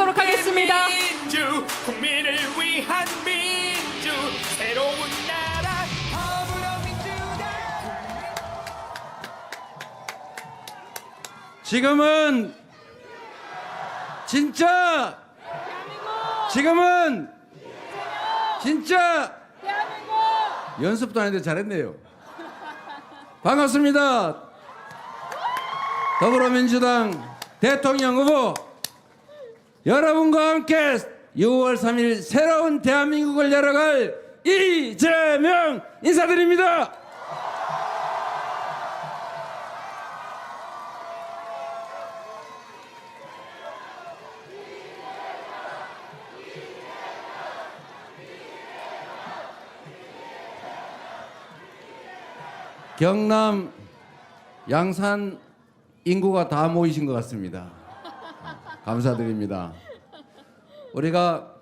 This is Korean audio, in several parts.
하도록 하겠습니다. 민주, 국민을 위한 민주, 새로운 나라 더불어민주당. 지금은 진짜 연습도 안 했는데 잘했네요. 반갑습니다. 더불어민주당 대통령 후보 여러분과 함께 6월 3일 새로운 대한민국을 열어갈 이재명 인사드립니다. 경남 양산 인구가 다 모이신 것 같습니다. 감사드립니다. 우리가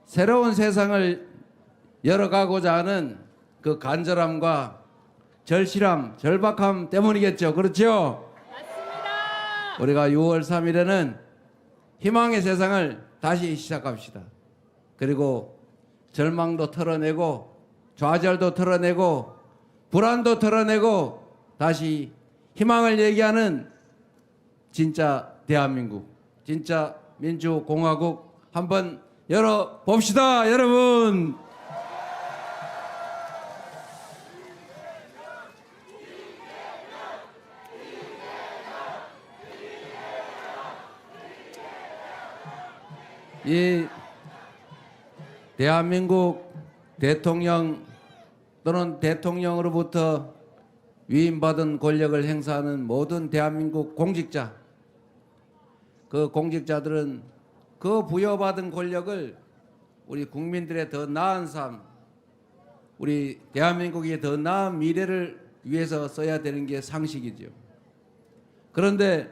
새로운 세상을 열어가고자 하는 그 간절함과 절실함, 절박함 때문이겠죠. 그렇죠? 맞습니다. 우리가 6월 3일에는 희망의 세상을 다시 시작합시다. 그리고 절망도 털어내고 좌절도 털어내고 불안도 털어내고 다시 희망을 얘기하는 진짜 대한민국, 진짜 민주공화국 한번 열어봅시다, 여러분. 이 대한민국 대통령 또는 대통령으로부터 위임받은 권력을 행사하는 모든 대한민국 공직자, 그 공직자들은 그 부여받은 권력을 우리 국민들의 더 나은 삶, 우리 대한민국의 더 나은 미래를 위해서 써야 되는 게 상식이죠. 그런데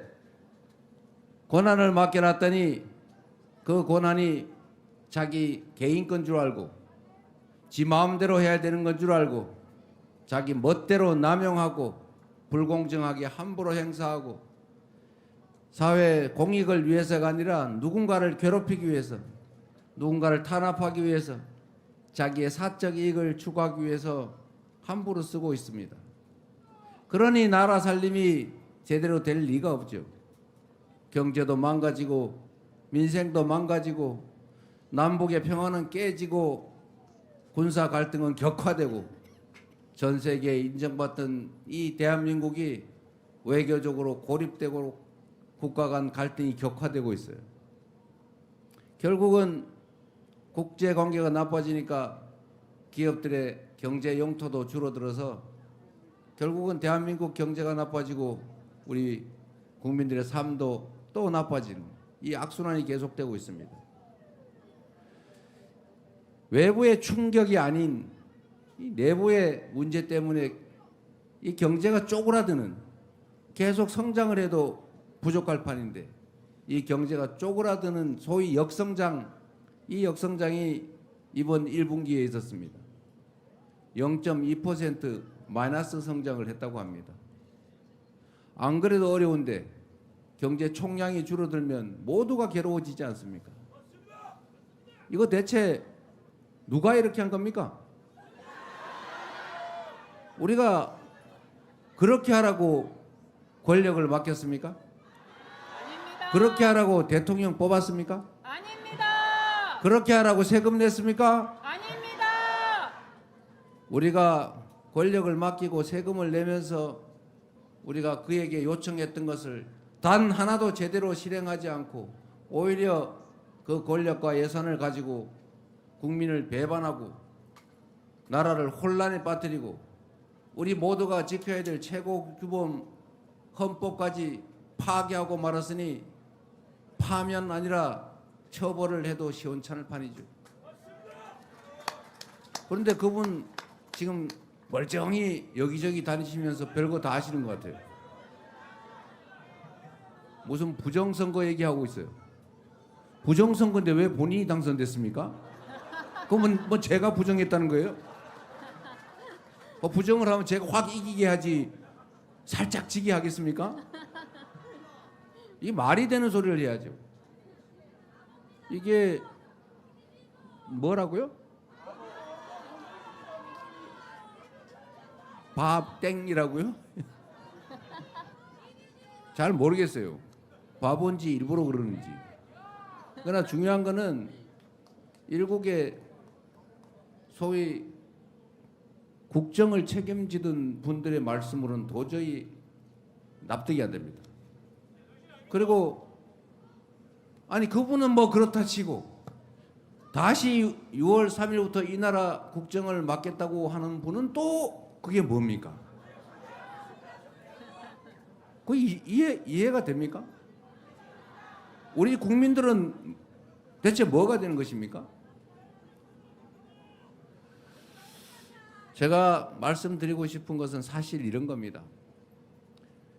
권한을 맡겨놨더니 그 권한이 자기 개인 건 줄 알고 지 마음대로 해야 되는 건 줄 알고 자기 멋대로 남용하고 불공정하게 함부로 행사하고 사회 공익을 위해서가 아니라 누군가를 괴롭히기 위해서, 누군가를 탄압하기 위해서, 자기의 사적 이익을 추구하기 위해서 함부로 쓰고 있습니다. 그러니 나라 살림이 제대로 될 리가 없죠. 경제도 망가지고 민생도 망가지고 남북의 평화는 깨지고 군사 갈등은 격화되고 전 세계에 인정받던 이 대한민국이 외교적으로 고립되고 국가 간 갈등이 격화되고 있어요. 결국은 국제 관계가 나빠지니까 기업들의 경제 용토도 줄어들어서 결국은 대한민국 경제가 나빠지고 우리 국민들의 삶도 또 나빠지는 이 악순환이 계속되고 있습니다. 외부의 충격이 아닌 이 내부의 문제 때문에 이 경제가 쪼그라드는, 계속 성장을 해도 부족할 판인데 이 경제가 쪼그라드는 소위 역성장, 이 역성장이 이번 1분기에 있었습니다. 0.2% 마이너스 성장을 했다고 합니다. 안 그래도 어려운데 경제 총량이 줄어들면 모두가 괴로워지지 않습니까? 이거 대체 누가 이렇게 한 겁니까? 우리가 그렇게 하라고 권력을 맡겼습니까? 아닙니다. 그렇게 하라고 대통령 뽑았습니까? 아닙니다. 그렇게 하라고 세금 냈습니까? 아닙니다. 우리가 권력을 맡기고 세금을 내면서 우리가 그에게 요청했던 것을 단 하나도 제대로 실행하지 않고 오히려 그 권력과 예산을 가지고 국민을 배반하고 나라를 혼란에 빠뜨리고 우리 모두가 지켜야 될 최고규범 헌법까지 파괴하고 말았으니 파면 아니라 처벌을 해도 시원찮을 판이죠. 그런데 그분 지금 멀쩡히 여기저기 다니시면서 별거 다 하시는 것 같아요. 무슨 부정선거 얘기하고 있어요. 부정선거인데 왜 본인이 당선됐습니까? 그러면 뭐 제가 부정했다는 거예요? 부정을 하면 제가 확 이기게 하지 살짝 지게 하겠습니까? 이 말이 되는 소리를 해야죠. 이게 뭐라고요? 밥땡이라고요? 잘 모르겠어요. 바본지 일부러 그러는지. 그러나 중요한 거는 일국의 소위 국정을 책임지던 분들의 말씀으로는 도저히 납득이 안 됩니다. 그리고 아니 그분은 뭐 그렇다 치고 다시 6월 3일부터 이 나라 국정을 맡겠다고 하는 분은 또 그게 뭡니까? 그 이해가 됩니까? 우리 국민들은 대체 뭐가 되는 것입니까? 제가 말씀드리고 싶은 것은 사실 이런 겁니다.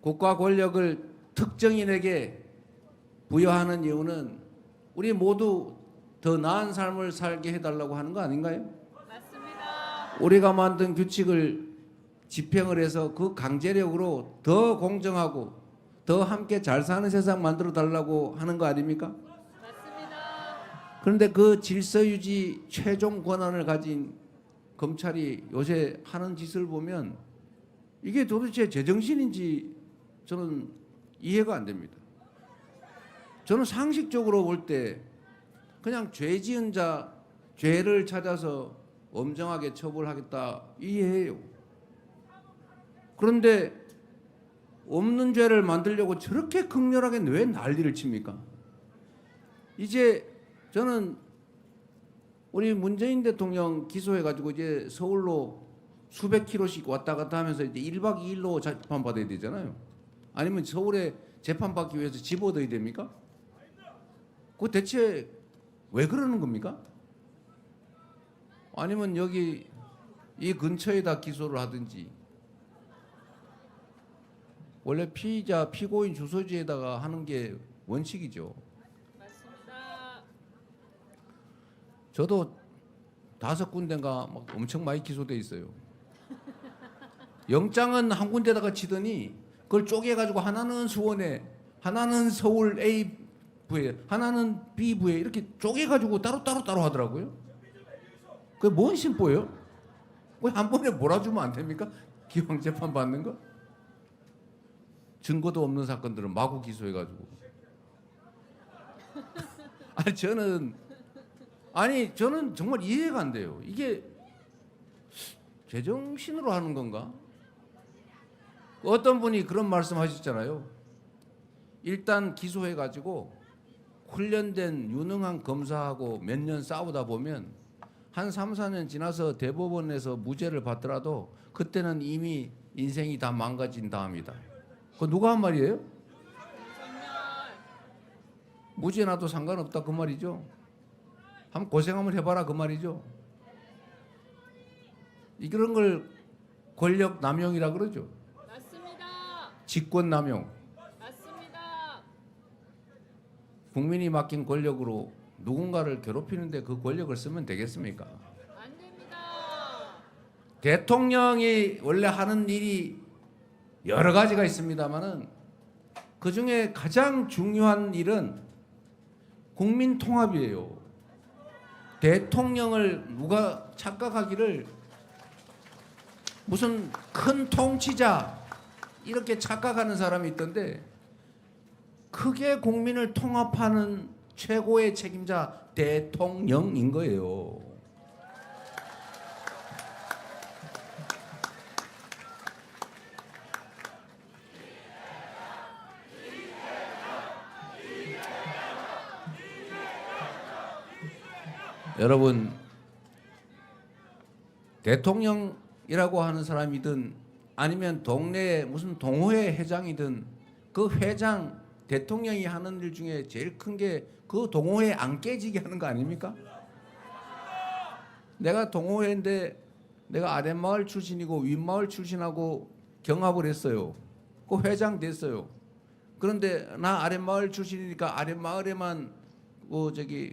국가 권력을 특정인에게 부여하는 이유는 우리 모두 더 나은 삶을 살게 해달라고 하는 거 아닌가요? 맞습니다. 우리가 만든 규칙을 집행을 해서 그 강제력으로 더 공정하고 더 함께 잘 사는 세상 만들어 달라고 하는 거 아닙니까? 맞습니다. 그런데 그 질서 유지 최종 권한을 가진 검찰이 요새 하는 짓을 보면 이게 도대체 제정신인지 저는 이해가 안 됩니다. 저는 상식적으로 볼 때 그냥 죄 지은 자 죄를 찾아서 엄정하게 처벌하겠다 이해해요. 그런데 없는 죄를 만들려고 저렇게 극렬하게 왜 난리를 칩니까? 이제 저는 우리 문재인 대통령 기소해가지고 이제 서울로 수백 킬로씩 왔다 갔다 하면서 이제 1박 2일로 재판 받아야 되잖아요. 아니면 서울에 재판 받기 위해서 집 얻어야 됩니까? 그 대체 왜 그러는 겁니까? 아니면 여기 이 근처에다 기소를 하든지. 원래 피의자, 피고인 주소지에다가 하는 게 원칙이죠. 맞습니다. 저도 5군데인가 막 엄청 많이 기소돼 있어요. 영장은 한 군데다가 치더니 그걸 쪼개가지고 하나는 수원에, 하나는 서울 A 부에, 하나는 B 부에 이렇게 쪼개가지고 따로 하더라고요. 그게 뭔 심보예요? 왜 한 번에 몰아주면 안 됩니까? 기왕 재판 받는 거? 증거도 없는 사건들은 마구 기소해가지고. 저는 정말 이해가 안 돼요. 이게 제정신으로 하는 건가? 어떤 분이 그런 말씀하셨잖아요. 일단 기소해가지고 훈련된 유능한 검사하고 몇 년 싸우다 보면 한 3, 4년 지나서 대법원에서 무죄를 받더라도 그때는 이미 인생이 다 망가진 다음이다. 그거 누가 한 말이에요? 무죄 나도 상관없다 그 말이죠. 한번 고생 한번 해봐라 그 말이죠. 이런 걸 권력 남용이라 그러죠. 맞습니다. 직권 남용. 맞습니다. 국민이 맡긴 권력으로 누군가를 괴롭히는데 그 권력을 쓰면 되겠습니까? 안 됩니다. 대통령이 원래 하는 일이 여러 가지가 있습니다만은 그 중에 가장 중요한 일은 국민 통합이에요. 대통령을 누가 착각하기를 무슨 큰 통치자 이렇게 착각하는 사람이 있던데 크게 국민을 통합하는 최고의 책임자 대통령인 거예요. 여러분, 대통령이라고 하는 사람이든 아니면 동네에 무슨 동호회 회장이든 그 회장 대통령이 하는 일 중에 제일 큰 게 그 동호회 안 깨지게 하는 거 아닙니까? 내가 동호회인데 내가 아랫마을 출신이고 윗마을 출신하고 경합을 했어요. 그 회장 됐어요. 그런데 나 아랫마을 출신이니까 아랫마을에만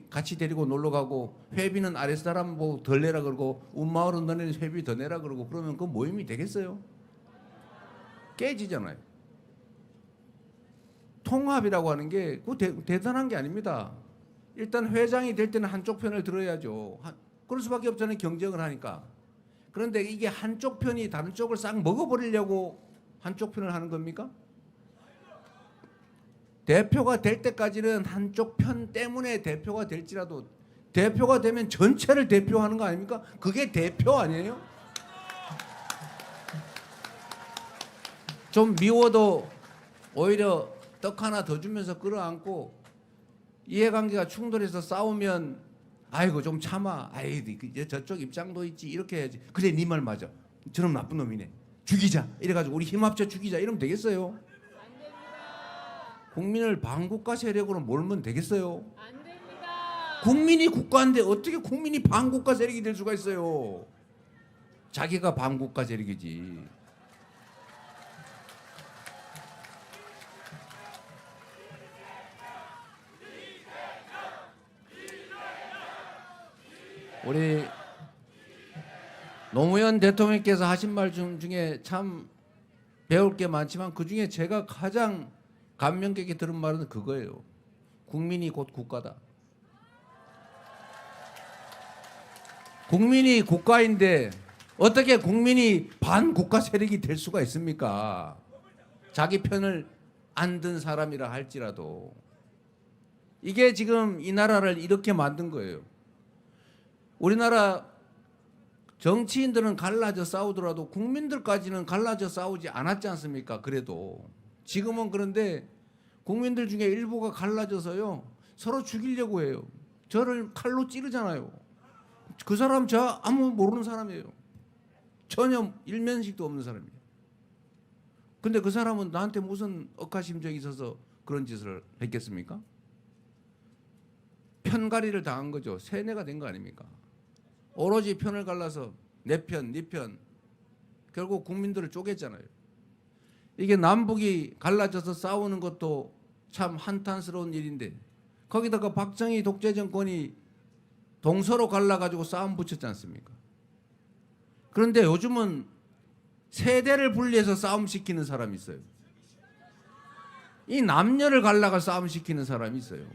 같이 데리고 놀러 가고 회비는 아랫사람 뭐 덜 내라 그러고 윗마을은 너네는 회비 더 내라 그러고 그러면 그 모임이 되겠어요? 깨지잖아요. 통합이라고 하는 게 대단한 게 아닙니다. 일단 회장이 될 때는 한쪽 편을 들어야죠. 그럴 수밖에 없잖아요. 경쟁을 하니까. 그런데 이게 한쪽 편이 다른 쪽을 싹 먹어버리려고 한쪽 편을 하는 겁니까? 대표가 될 때까지는 한쪽 편 때문에 대표가 될지라도 대표가 되면 전체를 대표하는 거 아닙니까? 그게 대표 아니에요? 좀 미워도 오히려 떡 하나 더 주면서 끌어안고 이해관계가 충돌해서 싸우면 아이고 좀 참아. 아이 저쪽 입장도 있지. 이렇게 해야지. 그래 네 말 맞아. 저놈 나쁜 놈이네. 죽이자. 이래가지고 우리 힘 합쳐 죽이자. 이러면 되겠어요? 안 됩니다. 국민을 반국가 세력으로 몰면 되겠어요? 안 됩니다. 국민이 국가인데 어떻게 국민이 반국가 세력이 될 수가 있어요? 자기가 반국가 세력이지. 우리 노무현 대통령께서 하신 말 중에 참 배울 게 많지만 그중에 제가 가장 감명 깊게 들은 말은 그거예요. 국민이 곧 국가다. 국민이 국가인데 어떻게 국민이 반국가 세력이 될 수가 있습니까? 자기 편을 안 든 사람이라 할지라도. 이게 지금 이 나라를 이렇게 만든 거예요. 우리나라 정치인들은 갈라져 싸우더라도 국민들까지는 갈라져 싸우지 않았지 않습니까? 그래도 지금은 그런데 국민들 중에 일부가 갈라져서요 서로 죽이려고 해요. 저를 칼로 찌르잖아요. 그 사람 저 아무 모르는 사람이에요. 전혀 일면식도 없는 사람이에요. 근데 그 사람은 나한테 무슨 억하심정이 있어서 그런 짓을 했겠습니까? 편가리를 당한 거죠. 세뇌가 된 거 아닙니까? 오로지 편을 갈라서 내 편, 네 편. 결국 국민들을 쪼갰잖아요. 이게 남북이 갈라져서 싸우는 것도 참 한탄스러운 일인데 거기다가 박정희 독재 정권이 동서로 갈라가지고 싸움 붙였지 않습니까? 그런데 요즘은 세대를 분리해서 싸움 시키는 사람이 있어요. 이 남녀를 갈라가 싸움 시키는 사람이 있어요.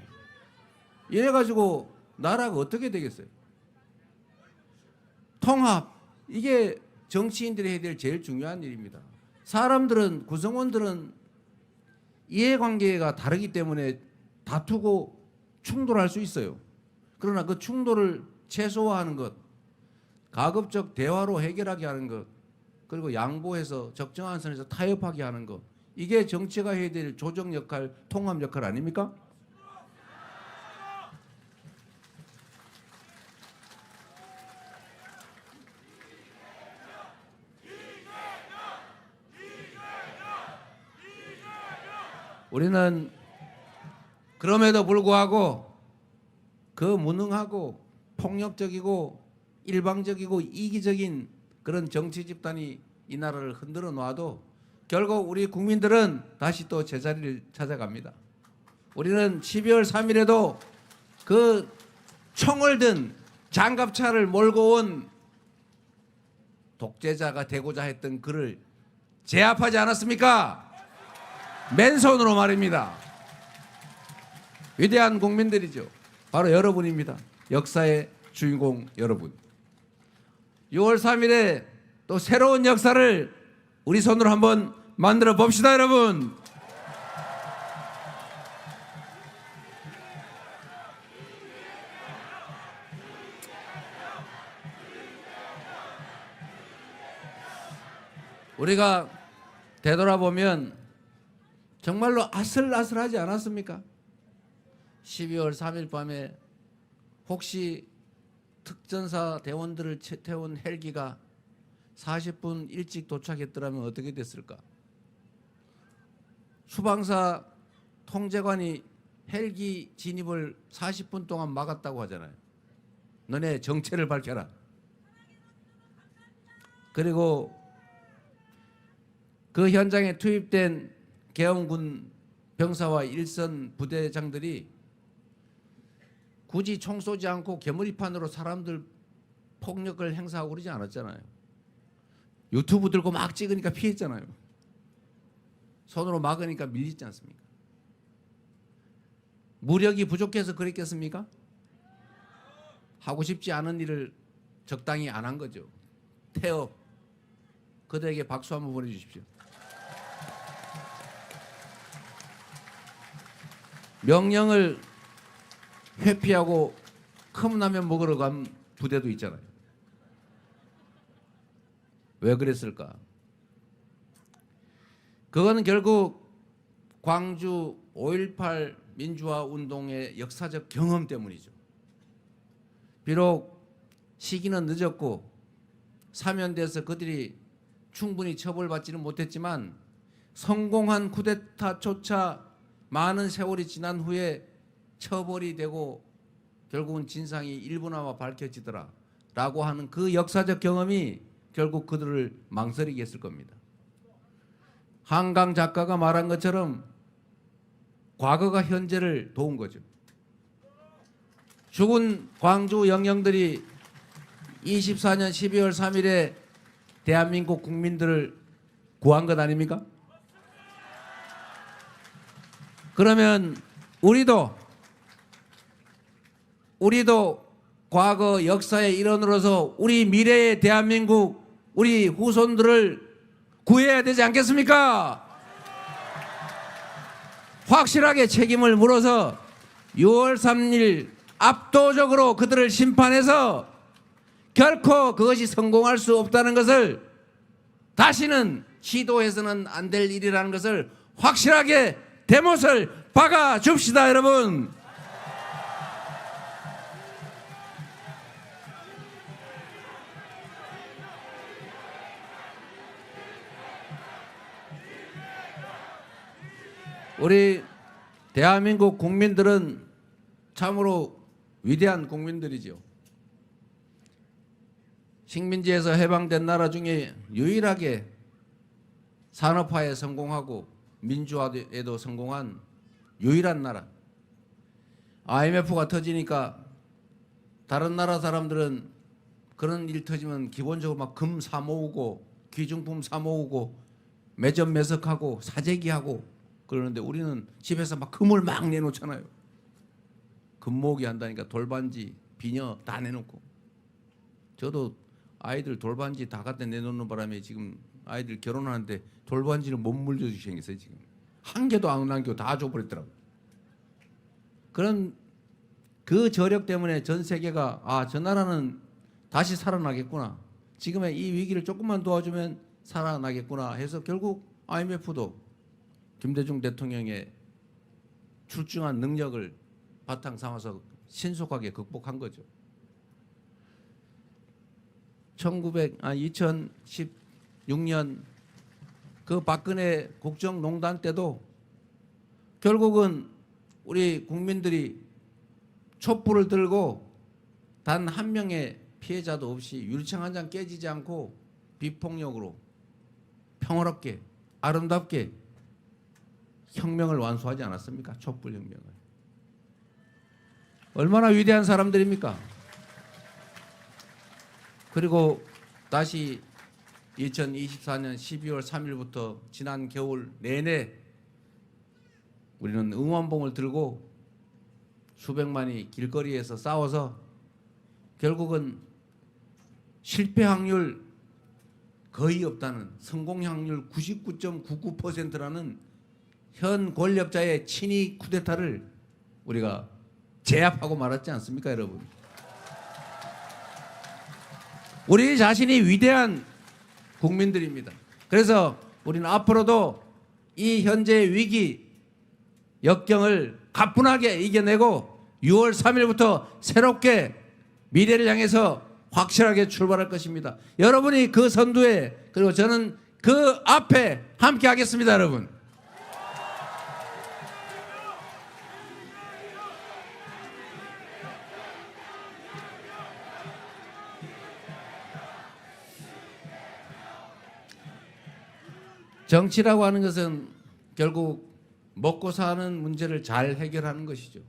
이래가지고 나라가 어떻게 되겠어요? 통합, 이게 정치인들이 해야 될 제일 중요한 일입니다. 사람들은, 구성원들은 이해관계가 다르기 때문에 다투고 충돌할 수 있어요. 그러나 그 충돌을 최소화하는 것, 가급적 대화로 해결하게 하는 것, 그리고 양보해서 적정한 선에서 타협하게 하는 것, 이게 정치가 해야 될 조정 역할, 통합 역할 아닙니까? 우리는 그럼에도 불구하고 그 무능하고 폭력적이고 일방적이고 이기적인 그런 정치 집단이 이 나라를 흔들어 놔도 결국 우리 국민들은 다시 또 제자리를 찾아갑니다. 우리는 12월 3일에도 그 총을 든 장갑차를 몰고 온 독재자가 되고자 했던 그를 제압하지 않았습니까? 맨손으로 말입니다. 위대한 국민들이죠. 바로 여러분입니다. 역사의 주인공 여러분. 6월 3일에 또 새로운 역사를 우리 손으로 한번 만들어 봅시다, 여러분. 우리가 되돌아보면 정말로 아슬아슬하지 않았습니까? 12월 3일 밤에 혹시 특전사 대원들을 태운 헬기가 40분 일찍 도착했더라면 어떻게 됐을까? 수방사 통제관이 헬기 진입을 40분 동안 막았다고 하잖아요. 너네 정체를 밝혀라. 그리고 그 현장에 투입된 계엄군 병사와 일선 부대장들이 굳이 총 쏘지 않고 개머리판으로 사람들 폭력을 행사하고 그러지 않았잖아요. 유튜브 들고 막 찍으니까 피했잖아요. 손으로 막으니까 밀리지 않습니까? 무력이 부족해서 그랬겠습니까? 하고 싶지 않은 일을 적당히 안 한 거죠. 태업. 그들에게 박수 한번 보내주십시오. 명령을 회피하고 컵라면 먹으러 간 부대도 있잖아요. 왜 그랬을까? 그거는 결국 광주 5.18 민주화 운동의 역사적 경험 때문이죠. 비록 시기는 늦었고 사면돼서 그들이 충분히 처벌받지는 못했지만 성공한 쿠데타조차 많은 세월이 지난 후에 처벌이 되고 결국은 진상이 일부나마 밝혀지더라 라고 하는 그 역사적 경험이 결국 그들을 망설이게 했을 겁니다. 한강 작가가 말한 것처럼 과거가 현재를 도운 거죠. 죽은 광주 영령들이 24년 12월 3일에 대한민국 국민들을 구한 것 아닙니까? 그러면 우리도 과거 역사의 일원으로서 우리 미래의 대한민국 우리 후손들을 구해야 되지 않겠습니까? 확실하게 책임을 물어서 6월 3일 압도적으로 그들을 심판해서 결코 그것이 성공할 수 없다는 것을 다시는 시도해서는 안 될 일이라는 것을 확실하게 대못을 박아 줍시다, 여러분. 우리 대한민국 국민들은 참으로 위대한 국민들이죠. 식민지에서 해방된 나라 중에 유일하게 산업화에 성공하고 민주화에도 성공한 유일한 나라. IMF가 터지니까 다른 나라 사람들은 그런 일 터지면 기본적으로 막 금 사 모으고 귀중품 사 모으고 매점 매석하고 사재기하고 그러는데 우리는 집에서 막 금을 막 내놓잖아요. 금 모으기 한다니까 돌반지, 비녀 다 내놓고. 저도 아이들 돌반지 다 갖다 내놓는 바람에 지금 아이들 결혼하는데 돌반지를 못 물려주게 생겼어요. 지금 한 개도 안 남기고 다 줘버렸더라고요. 그런 그 저력 때문에 전 세계가 아, 저 나라는 다시 살아나겠구나. 지금의 이 위기를 조금만 도와주면 살아나겠구나 해서 결국 IMF도 김대중 대통령의 출중한 능력을 바탕 삼아서 신속하게 극복한 거죠. 2016년 그 박근혜 국정농단 때도 결국은 우리 국민들이 촛불을 들고 단 한 명의 피해자도 없이 유리창 한 장 깨지지 않고 비폭력으로 평화롭게 아름답게 혁명을 완수하지 않았습니까? 촛불혁명을. 얼마나 위대한 사람들입니까? 그리고 다시 2024년 12월 3일부터 지난 겨울 내내 우리는 응원봉을 들고 수백만이 길거리에서 싸워서 결국은 실패 확률 거의 없다는 성공 확률 99.99%라는 현 권력자의 친위 쿠데타를 우리가 제압하고 말았지 않습니까, 여러분? 우리 자신이 위대한 국민들입니다. 그래서 우리는 앞으로도 이 현재의 위기 역경을 가뿐하게 이겨내고 6월 3일부터 새롭게 미래를 향해서 확실하게 출발할 것입니다. 여러분이 그 선두에 그리고 저는 그 앞에 함께 하겠습니다, 여러분. 정치라고 하는 것은 결국 먹고 사는 문제를 잘 해결하는 것이죠.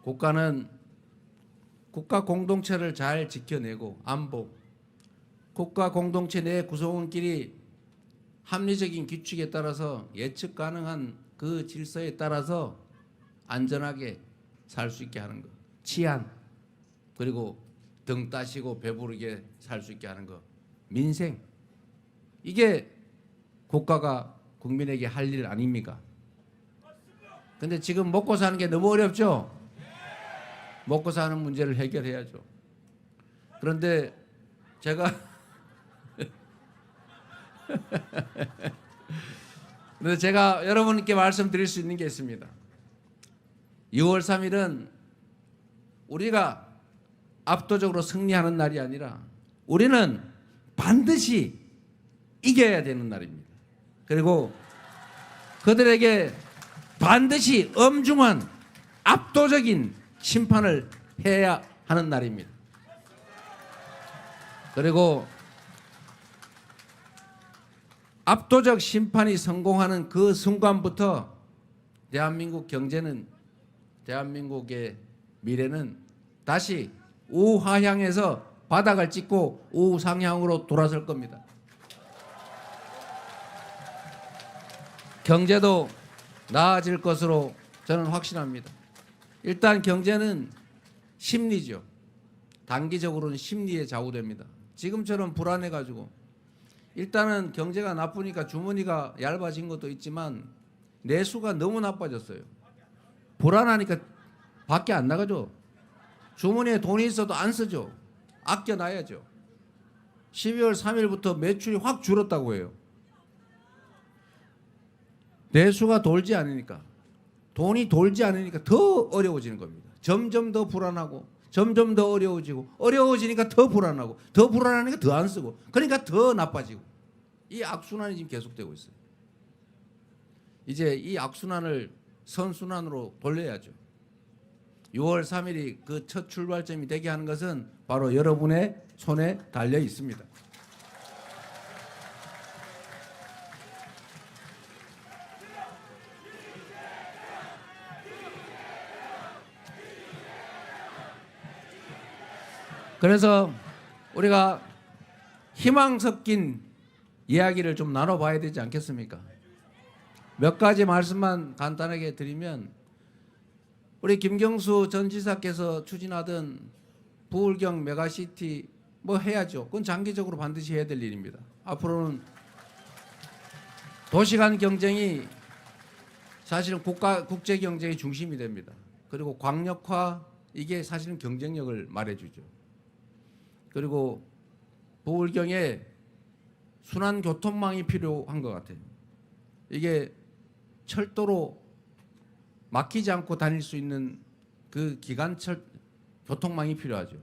국가는 국가 공동체를 잘 지켜내고 안보, 국가 공동체 내 구성원끼리 합리적인 규칙에 따라서 예측 가능한 그 질서에 따라서 안전하게 살 수 있게 하는 거, 치안, 그리고 등 따시고 배부르게 살 수 있게 하는 거, 민생, 이게 국가가 국민에게 할 일 아닙니까? 근데 지금 먹고 사는 게 너무 어렵죠? 먹고 사는 문제를 해결해야죠. 그런데 제가 그래서 제가 여러분께 말씀드릴 수 있는 게 있습니다. 6월 3일은 우리가 압도적으로 승리하는 날이 아니라 우리는 반드시 이겨야 되는 날입니다. 그리고 그들에게 반드시 엄중한 압도적인 심판을 해야 하는 날입니다. 그리고 압도적 심판이 성공하는 그 순간부터 대한민국 경제는, 대한민국의 미래는 다시 우하향에서 바닥을 찍고 우상향으로 돌아설 겁니다. 경제도 나아질 것으로 저는 확신합니다. 일단 경제는 심리죠. 단기적으로는 심리에 좌우됩니다. 지금처럼 불안해가지고 일단은 경제가 나쁘니까 주머니가 얇아진 것도 있지만 내수가 너무 나빠졌어요. 불안하니까 밖에 안 나가죠. 주머니에 돈이 있어도 안 쓰죠. 아껴놔야죠. 12월 3일부터 매출이 확 줄었다고 해요. 내수가 돌지 않으니까, 돈이 돌지 않으니까 더 어려워지는 겁니다. 점점 더 불안하고 점점 더 어려워지고, 어려워지니까 더 불안하고, 더 불안하니까 더 안 쓰고, 그러니까 더 나빠지고, 이 악순환이 지금 계속되고 있어요. 이제 이 악순환을 선순환으로 돌려야죠. 6월 3일이 그 첫 출발점이 되게 하는 것은 바로 여러분의 손에 달려 있습니다. 그래서 우리가 희망 섞인 이야기를 좀 나눠봐야 되지 않겠습니까? 몇 가지 말씀만 간단하게 드리면, 우리 김경수 전 지사께서 추진하던 부울경 메가시티 뭐 해야죠. 그건 장기적으로 반드시 해야 될 일입니다. 앞으로는 도시 간 경쟁이 사실은 국제 경쟁의 중심이 됩니다. 그리고 광역화, 이게 사실은 경쟁력을 말해주죠. 그리고 부울경에 순환 교통망이 필요한 것 같아요. 이게 철도로 막히지 않고 다닐 수 있는 그 기간철 교통망이 필요하죠.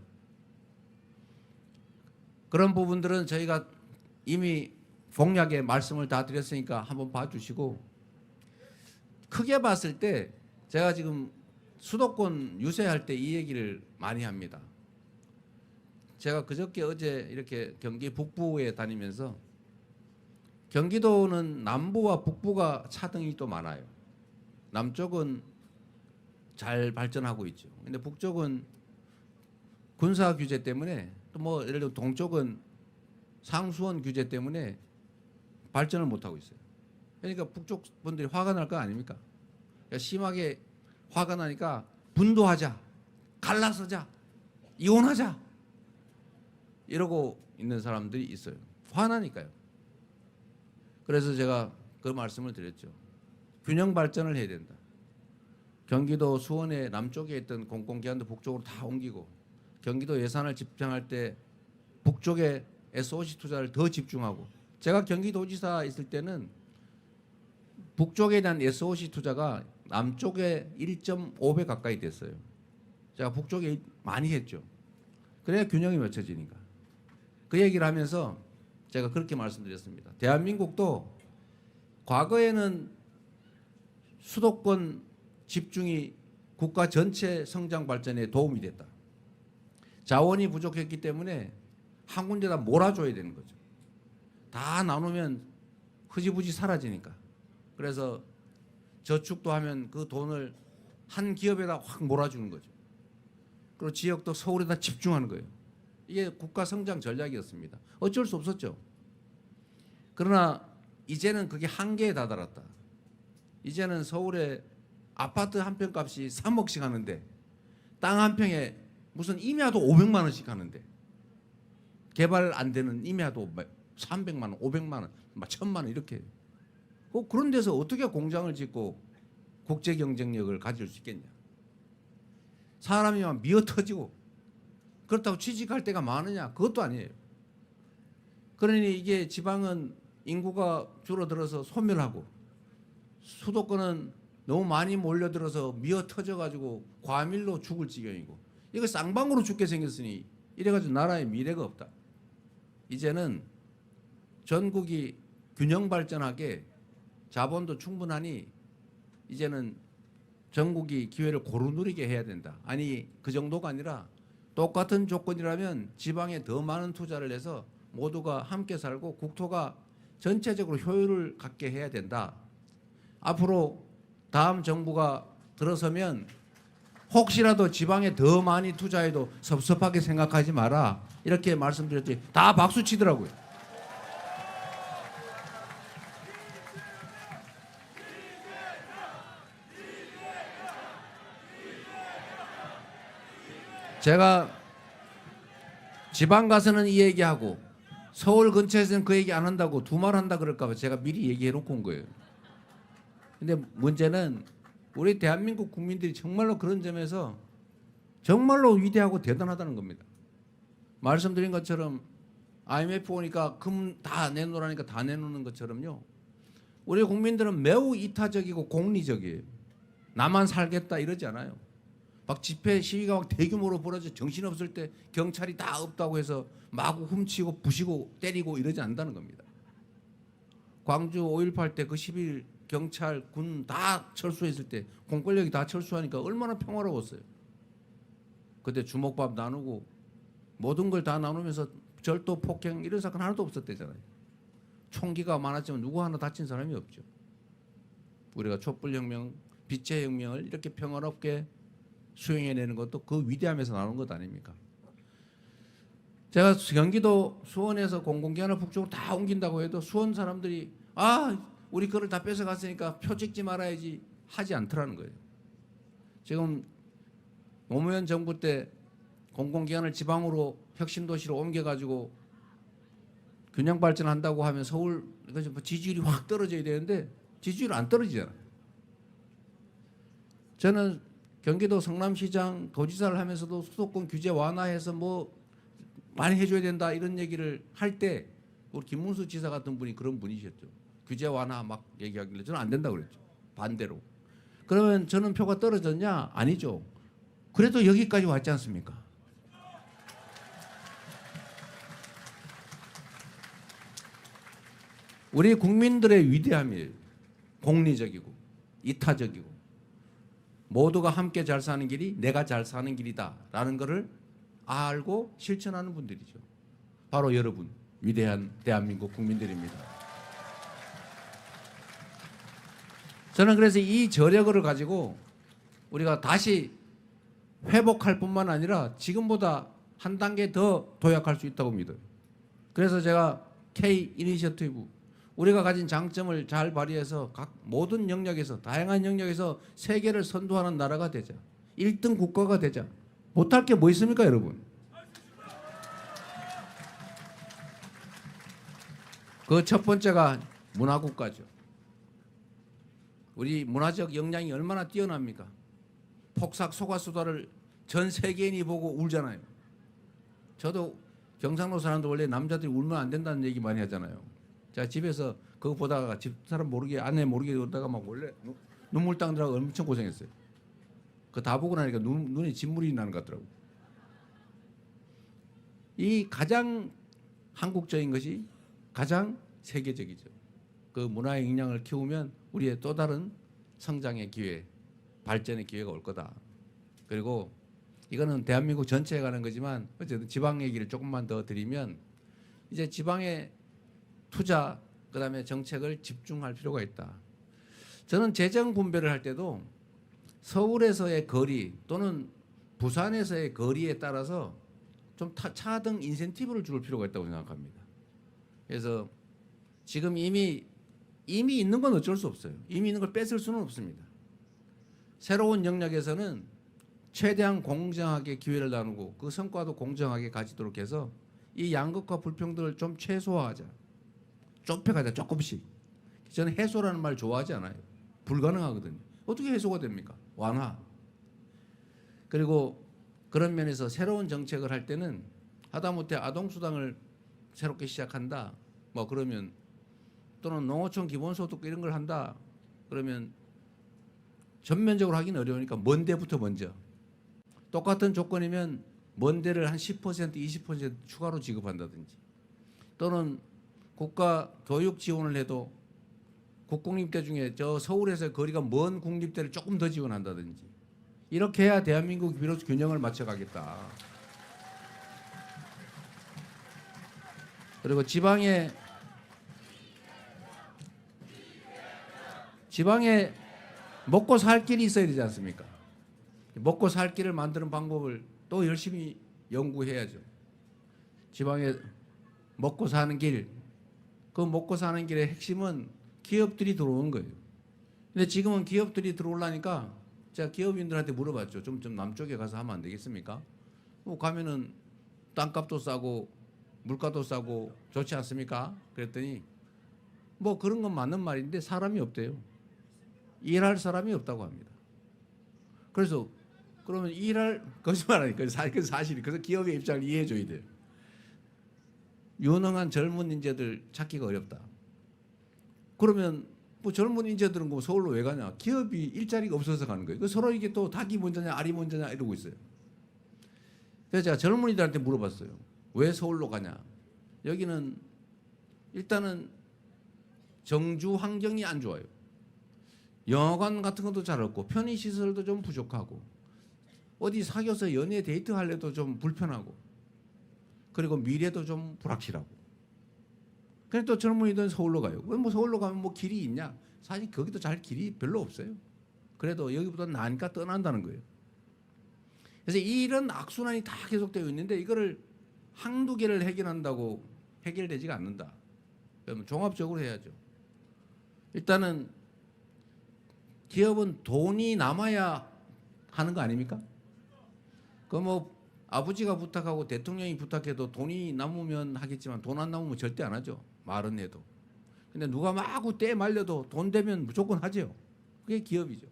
그런 부분들은 저희가 이미 공약에 말씀을 다 드렸으니까 한번 봐주시고, 크게 봤을 때 제가 지금 수도권 유세할 때 이 얘기를 많이 합니다. 제가 그저께 어제 이렇게 경기 북부에 다니면서, 경기도는 남부와 북부가 차등이 또 많아요. 남쪽은 잘 발전하고 있죠. 근데 북쪽은 군사 규제 때문에, 또 뭐 예를 들어 동쪽은 상수원 규제 때문에 발전을 못 하고 있어요. 그러니까 북쪽 분들이 화가 날 거 아닙니까? 그러니까 심하게 화가 나니까 분도하자, 갈라서자, 이혼하자, 이러고 있는 사람들이 있어요. 화나니까요. 그래서 제가 그 말씀을 드렸죠. 균형 발전을 해야 된다. 경기도 수원의 남쪽에 있던 공공기관도 북쪽으로 다 옮기고, 경기도 예산을 집행할 때 북쪽에 SOC 투자를 더 집중하고, 제가 경기도지사 있을 때는 북쪽에 대한 SOC 투자가 남쪽에 1.5배 가까이 됐어요. 제가 북쪽에 많이 했죠. 그래야 균형이 맞춰지니까. 그 얘기를 하면서 제가 그렇게 말씀드렸습니다. 대한민국도 과거에는 수도권 집중이 국가 전체 성장 발전에 도움이 됐다. 자원이 부족했기 때문에 한 군데다 몰아줘야 되는 거죠. 다 나누면 흐지부지 사라지니까. 그래서 저축도 하면 그 돈을 한 기업에다 확 몰아주는 거죠. 그리고 지역도 서울에다 집중하는 거예요. 이게 국가 성장 전략이었습니다. 어쩔 수 없었죠. 그러나 이제는 그게 한계에 다다랐다. 이제는 서울에 아파트 한 평 값이 3억씩 하는데 땅 한 평에 무슨 임야도 500만 원씩 하는데 개발 안 되는 임야도 300만 원, 500만 원, 1000만 원 이렇게 해요. 그런 데서 어떻게 공장을 짓고 국제 경쟁력을 가질 수 있겠냐. 사람이 막 미어 터지고 그렇다고 취직할 데가 많으냐? 그것도 아니에요. 그러니 이게 지방은 인구가 줄어들어서 소멸하고 수도권은 너무 많이 몰려들어서 미어 터져가지고 과밀로 죽을 지경이고 이거 쌍방으로 죽게 생겼으니 이래가지고 나라의 미래가 없다. 이제는 전국이 균형 발전하게 자본도 충분하니 이제는 전국이 기회를 고루 누리게 해야 된다. 아니 그 정도가 아니라 똑같은 조건이라면 지방에 더 많은 투자를 해서 모두가 함께 살고 국토가 전체적으로 효율을 갖게 해야 된다. 앞으로 다음 정부가 들어서면 혹시라도 지방에 더 많이 투자해도 섭섭하게 생각하지 마라. 이렇게 말씀드렸더니 다 박수 치더라고요. 제가 지방 가서는 이 얘기하고 서울 근처에서는 그 얘기 안 한다고 두말한다 그럴까 봐 제가 미리 얘기해 놓고 온 거예요. 근데 문제는 우리 대한민국 국민들이 정말로 그런 점에서 정말로 위대하고 대단하다는 겁니다. 말씀드린 것처럼 IMF 오니까 금 다 내놓으라니까 다 내놓는 것처럼요. 우리 국민들은 매우 이타적이고 공리적이에요. 나만 살겠다 이러지 않아요. 막 집회 시위가 막 대규모로 벌어져 정신없을 때 경찰이 다 없다고 해서 마구 훔치고 부시고 때리고 이러지 않는다는 겁니다. 광주 5.18 때 그 10일 경찰 군 다 철수했을 때 공권력이 다 철수하니까 얼마나 평화로웠어요. 그때 주먹밥 나누고 모든 걸 다 나누면서 절도 폭행 이런 사건 하나도 없었대잖아요. 총기가 많았지만 누구 하나 다친 사람이 없죠. 우리가 촛불혁명, 빛의 혁명을 이렇게 평화롭게 수행해내는 것도 그 위대함에서 나오는 것 아닙니까? 제가 경기도 수원에서 공공기관을 북쪽으로 다 옮긴다고 해도 수원 사람들이 우리 거를 다 뺏어갔으니까 표 찍지 말아야지 하지 않더라는 거예요. 지금 노무현 정부 때 공공기관을 지방으로 혁신도시로 옮겨가지고 균형 발전한다고 하면 서울 지지율이 확 떨어져야 되는데 지지율이 안 떨어지잖아요. 저는 경기도 성남시장 도지사를 하면서도 수도권 규제 완화해서 뭐 많이 해줘야 된다 이런 얘기를 할 때 우리 김문수 지사 같은 분이 그런 분이셨죠. 규제 완화 막 얘기하길래 저는 안 된다고 그랬죠. 반대로. 그러면 저는 표가 떨어졌냐? 아니죠. 그래도 여기까지 왔지 않습니까? 우리 국민들의 위대함이에요. 공리적이고 이타적이고 모두가 함께 잘 사는 길이 내가 잘 사는 길이다라는 것을 알고 실천하는 분들이죠. 바로 여러분 위대한 대한민국 국민들입니다. 저는 그래서 이 저력을 가지고 우리가 다시 회복할 뿐만 아니라 지금보다 한 단계 더 도약할 수 있다고 믿어요. 그래서 제가 K 이니셔티브 우리가 가진 장점을 잘 발휘해서 각 모든 영역에서 다양한 영역에서 세계를 선도하는 나라가 되자. 1등 국가가 되자. 못할 게 뭐 있습니까, 여러분? 그 첫 번째가 문화국가죠. 우리 문화적 역량이 얼마나 뛰어납니까? 폭삭 속았수다를 전 세계인이 보고 울잖아요. 저도 경상도 사람들 원래 남자들이 울면 안 된다는 얘기 많이 하잖아요. 제가 집에서 그거 보다가 집 사람 모르게 아내 모르게 오다가 막 원래 눈물 닦느라고 엄청 고생했어요. 그 다 보고 나니까 눈에 진물이 나는 것 같더라고. 이 가장 한국적인 것이 가장 세계적이죠. 그 문화의 역량을 키우면 우리의 또 다른 성장의 기회, 발전의 기회가 올 거다. 그리고 이거는 대한민국 전체에 관한 거지만 어쨌든 지방 얘기를 조금만 더 드리면 이제 지방의 투자 그다음에 정책을 집중할 필요가 있다. 저는 재정 분배를 할 때도 서울에서의 거리 또는 부산에서의 거리에 따라서 좀 차등 인센티브를 줄 필요가 있다고 생각합니다. 그래서 지금 이미 있는 건 어쩔 수 없어요. 이미 있는 걸 뺏을 수는 없습니다. 새로운 영역에서는 최대한 공정하게 기회를 나누고 그 성과도 공정하게 가지도록 해서 이 양극화 불평등을 좀 최소화하자. 좁혀가자 조금씩. 저는 해소라는 말 좋아하지 않아요. 불가능하거든요. 어떻게 해소가 됩니까? 완화. 그리고 그런 면에서 새로운 정책을 할 때는 하다못해 아동수당을 새롭게 시작한다. 뭐 그러면 또는 농어촌 기본소득 이런 걸 한다. 그러면 전면적으로 하기는 어려우니까 먼 데부터 먼저. 똑같은 조건이면 먼 데를 한 10%, 20% 추가로 지급한다든지 또는 국가 교육 지원을 해도 국공립대 중에 저 서울에서 거리가 먼 국립대를 조금 더 지원한다든지 이렇게 해야 대한민국이 비로소 균형을 맞춰가겠다. 그리고 지방에 먹고 살 길이 있어야 되지 않습니까? 먹고 살 길을 만드는 방법을 또 열심히 연구해야죠. 지방에 먹고 사는 길, 그 먹고 사는 길의 핵심은 기업들이 들어오는 거예요. 근데 지금은 기업들이 들어오려니까 제가 기업인들한테 물어봤죠. 좀 남쪽에 가서 하면 안 되겠습니까? 뭐 가면은 땅값도 싸고 물가도 싸고 좋지 않습니까? 그랬더니 뭐 그런 건 맞는 말인데 사람이 없대요. 일할 사람이 없다고 합니다. 그래서 그러면 거짓말하니까 그 사실이. 그래서 기업의 입장을 이해해 줘야 돼요. 유능한 젊은 인재들 찾기가 어렵다. 그러면 뭐 젊은 인재들은 뭐 서울로 왜 가냐? 기업이 일자리가 없어서 가는 거예요. 서로 이게 또 닭이 먼저냐 알이 먼저냐 이러고 있어요. 그래서 제가 젊은이들한테 물어봤어요. 왜 서울로 가냐? 여기는 일단은 정주 환경이 안 좋아요. 영화관 같은 것도 잘 없고 편의시설도 좀 부족하고 어디 사귀어서 연애 데이트 할래도 좀 불편하고 그리고 미래도 좀 불확실하고 그래서 또 젊은이들은 서울로 가요. 왜 뭐 서울로 가면 뭐 길이 있냐? 사실 거기도 잘 길이 별로 없어요. 그래도 여기보다 나으니까 떠난다는 거예요. 그래서 이런 악순환이 다 계속되고 있는데 이거를 한두 개를 해결한다고 해결되지가 않는다. 그러면 종합적으로 해야죠. 일단은 기업은 돈이 남아야 하는 거 아닙니까? 그 뭐 아버지가 부탁하고 대통령이 부탁해도 돈이 남으면 하겠지만 돈 안 남으면 절대 안 하죠. 말은 해도. 근데 누가 마구 때 말려도 돈 되면 무조건 하죠. 그게 기업이죠.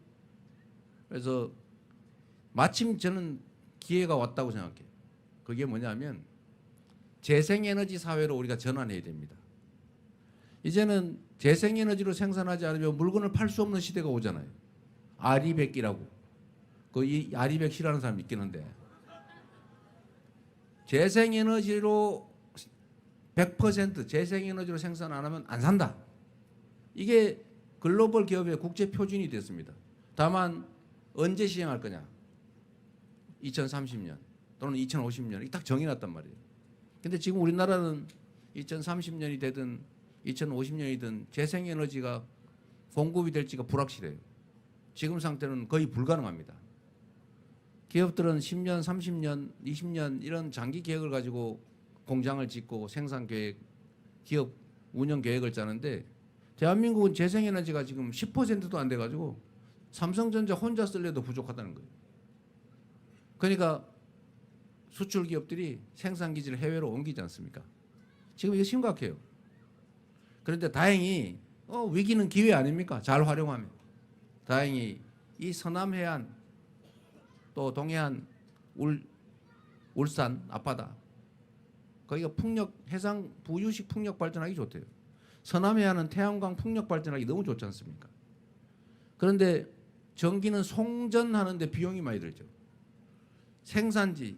그래서 마침 저는 기회가 왔다고 생각해요. 그게 뭐냐면 재생에너지 사회로 우리가 전환해야 됩니다. 이제는 재생에너지로 생산하지 않으면 물건을 팔 수 없는 시대가 오잖아요. 아리백기라고. 이 아리백 싫어하는 사람 있긴 한데 재생에너지로 100% 재생에너지로 생산 안 하면 안 산다. 이게 글로벌 기업의 국제 표준이 됐습니다. 다만 언제 시행할 거냐? 2030년 또는 2050년 이게 딱 정해놨단 말이에요. 근데 지금 우리나라는 2030년이 되든 2050년이든 재생에너지가 공급이 될지가 불확실해요. 지금 상태는 거의 불가능합니다. 기업들은 10년, 30년, 20년 이런 장기 계획을 가지고 공장을 짓고 생산 계획, 기업 운영 계획을 짜는데 대한민국은 재생에너지가 지금 10%도 안 돼가지고 삼성전자 혼자 쓸래도 부족하다는 거예요. 그러니까 수출 기업들이 생산 기지를 해외로 옮기지 않습니까? 지금 이게 심각해요. 그런데 다행히 위기는 기회 아닙니까? 잘 활용하면. 다행히 이 서남해안 또 동해안 울산 앞바다 거기가 풍력 해상 부유식 풍력 발전하기 좋대요. 서남해안은 태양광 풍력 발전하기 너무 좋지 않습니까? 그런데 전기는 송전하는데 비용이 많이 들죠. 생산지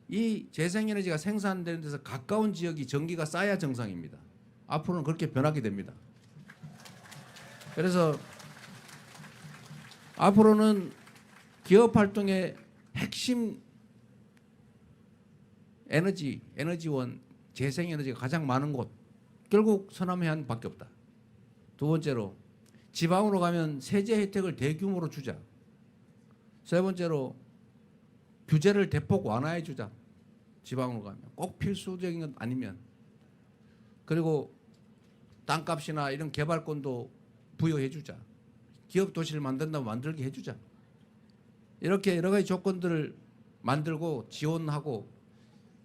이 재생에너지가 생산되는 데서 가까운 지역이 전기가 싸야 정상입니다. 앞으로는 그렇게 변하게 됩니다. 그래서 앞으로는 기업 활동의 핵심 에너지원, 재생에너지가 가장 많은 곳 결국 서남해안밖에 없다. 두 번째로 지방으로 가면 세제 혜택을 대규모로 주자. 세 번째로 규제를 대폭 완화해 주자. 지방으로 가면 꼭 필수적인 건 아니면. 그리고 땅값이나 이런 개발권도 부여해 주자. 기업 도시를 만든다고 만들게 해 주자. 이렇게 여러 가지 조건들을 만들고 지원하고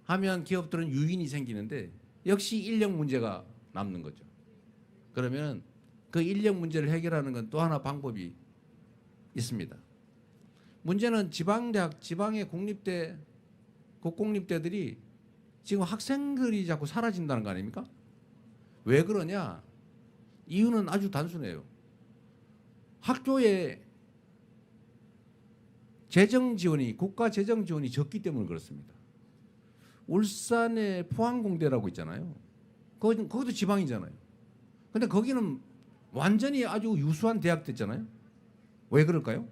하면 기업들은 유인이 생기는데 역시 인력 문제가 남는 거죠. 그러면 그 인력 문제를 해결하는 건 또 하나 방법이 있습니다. 문제는 지방대학, 지방의 공립대, 국공립대들이 지금 학생들이 자꾸 사라진다는 거 아닙니까? 왜 그러냐? 이유는 아주 단순해요. 학교에 재정 지원이, 국가 재정 지원이 적기 때문에 그렇습니다. 울산의 포항공대라고 있잖아요. 거기도 지방이잖아요. 근데 거기는 완전히 아주 유수한 대학 됐잖아요. 왜 그럴까요?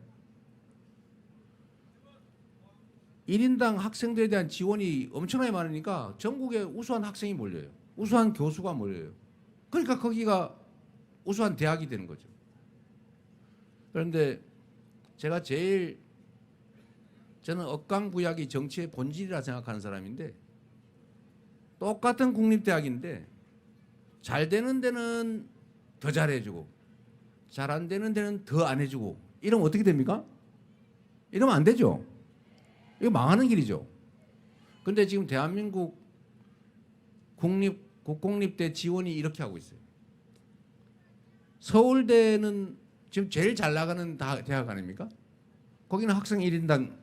1인당 학생들에 대한 지원이 엄청나게 많으니까 전국에 우수한 학생이 몰려요. 우수한 교수가 몰려요. 그러니까 거기가 우수한 대학이 되는 거죠. 그런데 제가 저는 억강부약이 정치의 본질이라 생각하는 사람인데 똑같은 국립대학인데 잘 되는 데는 더 잘해주고 잘 안 되는 데는 더 안 해주고 이러면 어떻게 됩니까? 이러면 안 되죠. 이거 망하는 길이죠. 근데 지금 대한민국 국공립대 지원이 이렇게 하고 있어요. 서울대는 지금 제일 잘 나가는 대학 아닙니까? 거기는 학생 1인당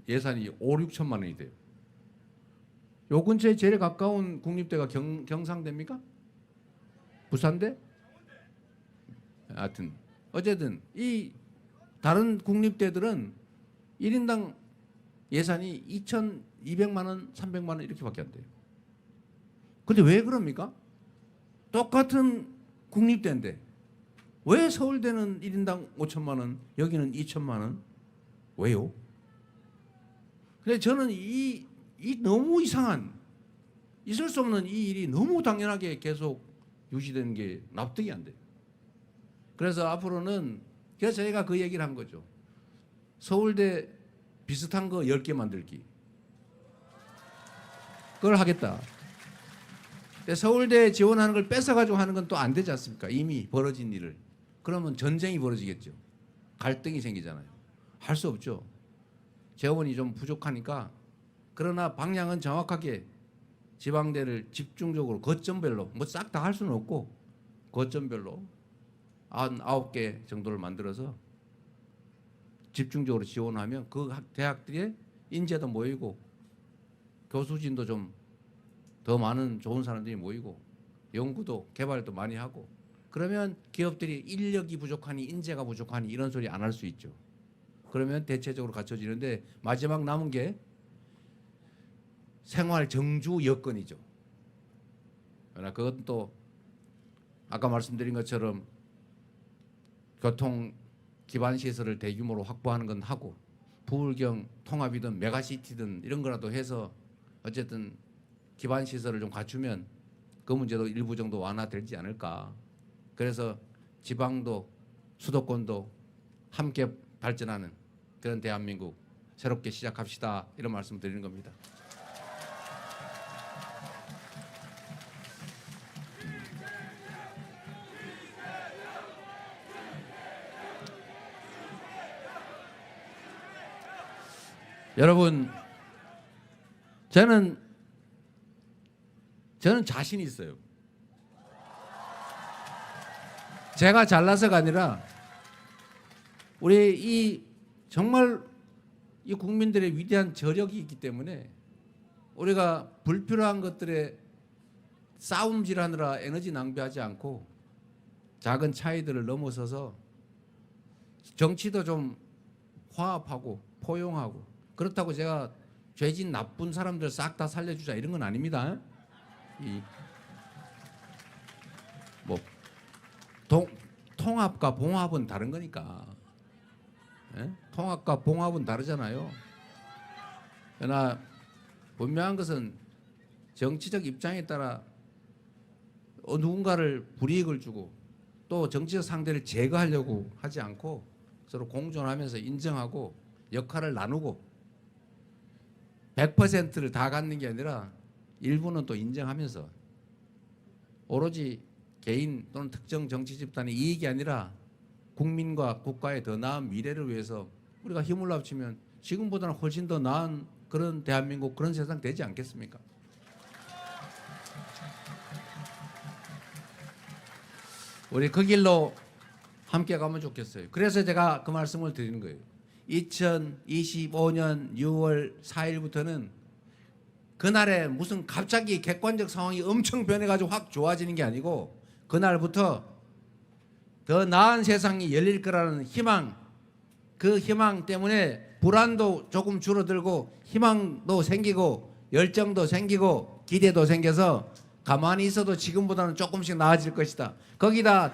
예산이 5, 6천만 원이 돼요. 요 근처에 제일 가까운 국립대가 경상대입니까? 부산대? 하여튼 어쨌든 이 다른 국립대들은 1인당 예산이 2,200만 원, 300만 원 이렇게밖에 안 돼요. 근데 왜 그럽니까? 똑같은 국립대인데 왜 서울대는 1인당 5천만 원, 여기는 2천만 원? 왜요? 근데 저는 이 너무 이상한, 있을 수 없는 이 일이 너무 당연하게 계속 유지되는 게 납득이 안 돼요. 그래서 앞으로는 그래서 저희가 그 얘기를 한 거죠. 서울대 비슷한 거 10개 만들기. 그걸 하겠다. 근데 서울대 지원하는 걸 뺏어가지고 하는 건 또 안 되지 않습니까? 이미 벌어진 일을. 그러면 전쟁이 벌어지겠죠. 갈등이 생기잖아요. 할 수 없죠. 재원이 좀 부족하니까. 그러나 방향은 정확하게 지방대를 집중적으로 거점별로 뭐 싹 다 할 수는 없고 거점별로 9개 정도를 만들어서 집중적으로 지원하면 그 대학들의 인재도 모이고 교수진도 좀 더 많은 좋은 사람들이 모이고 연구도 개발도 많이 하고 그러면 기업들이 인력이 부족하니 인재가 부족하니 이런 소리 안 할 수 있죠. 그러면 대체적으로 갖춰지는데 마지막 남은 게 생활 정주 여건이죠. 그러나 그건 또 아까 말씀드린 것처럼 교통 기반 시설을 대규모로 확보하는 건 하고 부울경 통합이든 메가시티든 이런 거라도 해서 어쨌든 기반 시설을 좀 갖추면 그 문제도 일부 정도 완화되지 않을까. 그래서 지방도 수도권도 함께 발전하는 그런 대한민국 새롭게 시작합시다. 이런 말씀 드리는 겁니다. 여러분, 저는 자신 있어요. 제가 잘나서가 아니라 우리 이 정말 이 국민들의 위대한 저력이 있기 때문에 우리가 불필요한 것들에 싸움질하느라 에너지 낭비하지 않고 작은 차이들을 넘어서서 정치도 좀 화합하고 포용하고 그렇다고 제가 죄진 나쁜 사람들 싹 다 살려주자 이런 건 아닙니다. 뭐 통합과 봉합은 다른 거니까. 예? 통합과 봉합은 다르잖아요. 그러나 분명한 것은 정치적 입장에 따라 누군가를 불이익을 주고 또 정치적 상대를 제거하려고 하지 않고 서로 공존하면서 인정하고 역할을 나누고 100%를 다 갖는 게 아니라 일부는 또 인정하면서 오로지 개인 또는 특정 정치 집단의 이익이 아니라 국민과 국가의 더 나은 미래를 위해서 우리가 힘을 합치면 지금보다는 훨씬 더 나은 그런 대한민국, 그런 세상 되지 않겠습니까? 우리 그 길로 함께 가면 좋겠어요. 그래서 제가 그 말씀을 드리는 거예요. 2025년 6월 4일부터는 그날에 무슨 갑자기 객관적 상황이 엄청 변해가지고 확 좋아지는 게 아니고, 그날부터 더 나은 세상이 열릴 거라는 희망, 그 희망 때문에 불안도 조금 줄어들고 희망도 생기고 열정도 생기고 기대도 생겨서 가만히 있어도 지금보다는 조금씩 나아질 것이다. 거기다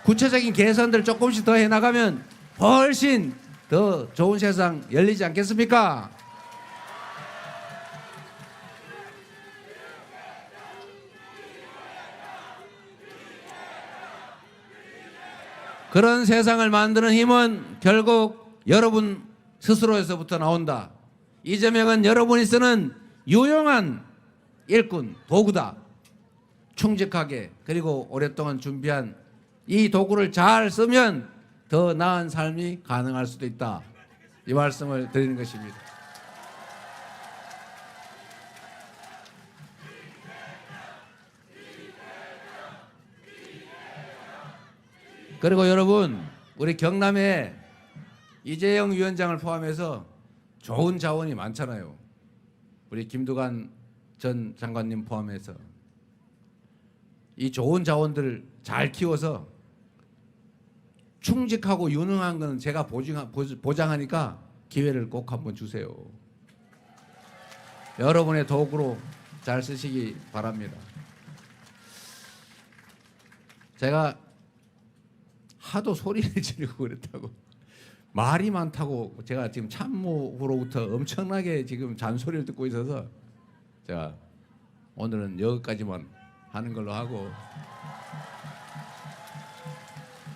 구체적인 개선들 조금씩 더 해나가면 훨씬 더 좋은 세상 열리지 않겠습니까? 그런 세상을 만드는 힘은 결국 여러분 스스로에서부터 나온다. 이재명은 여러분이 쓰는 유용한 일꾼, 도구다. 충직하게 그리고 오랫동안 준비한 이 도구를 잘 쓰면 더 나은 삶이 가능할 수도 있다. 이 말씀을 드리는 것입니다. 그리고 여러분, 우리 경남에 이재영 위원장을 포함해서 좋은 자원이 많잖아요. 우리 김두관 전 장관님 포함해서 이 좋은 자원들을 잘 키워서 충직하고 유능한 건 제가 보장하니까 기회를 꼭 한번 주세요. 여러분의 도구로 잘 쓰시기 바랍니다. 제가 하도 소리를 지르고 그랬다고, 말이 많다고 제가 지금 참모로부터 엄청나게 지금 잔소리를 듣고 있어서 제가 오늘은 여기까지만 하는 걸로 하고,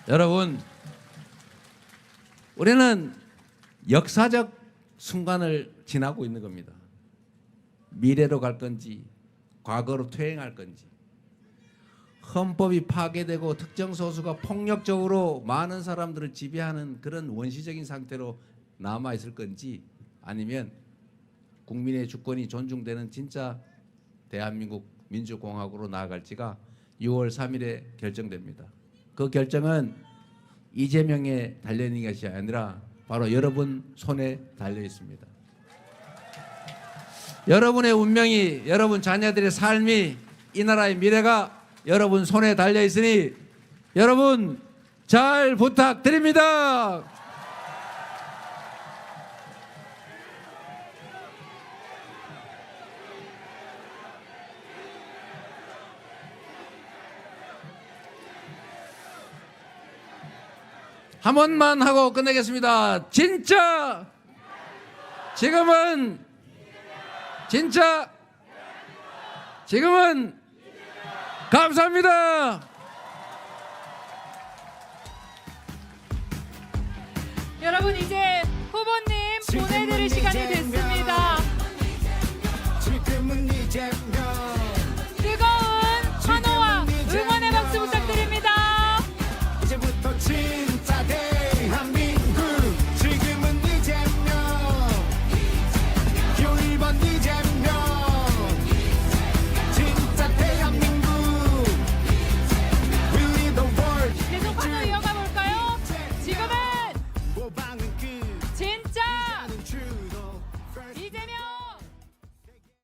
여러분, 우리는 역사적 순간을 지나고 있는 겁니다. 미래로 갈 건지 과거로 퇴행할 건지, 헌법이 파괴되고 특정 소수가 폭력적으로 많은 사람들을 지배하는 그런 원시적인 상태로 남아 있을 건지, 아니면 국민의 주권이 존중되는 진짜 대한민국 민주공화국으로 나아갈지가 6월 3일에 결정됩니다. 그 결정은 이재명에 달려 있는 것이 아니라 바로 여러분 손에 달려 있습니다. 여러분의 운명이, 여러분 자녀들의 삶이, 이 나라의 미래가 여러분 손에 달려 있으니 여러분 잘 부탁드립니다. 한 번만 하고 끝내겠습니다. 진짜 지금은 감사합니다. 여러분, 이제 후보님 보내드릴 시간이 됐습니다.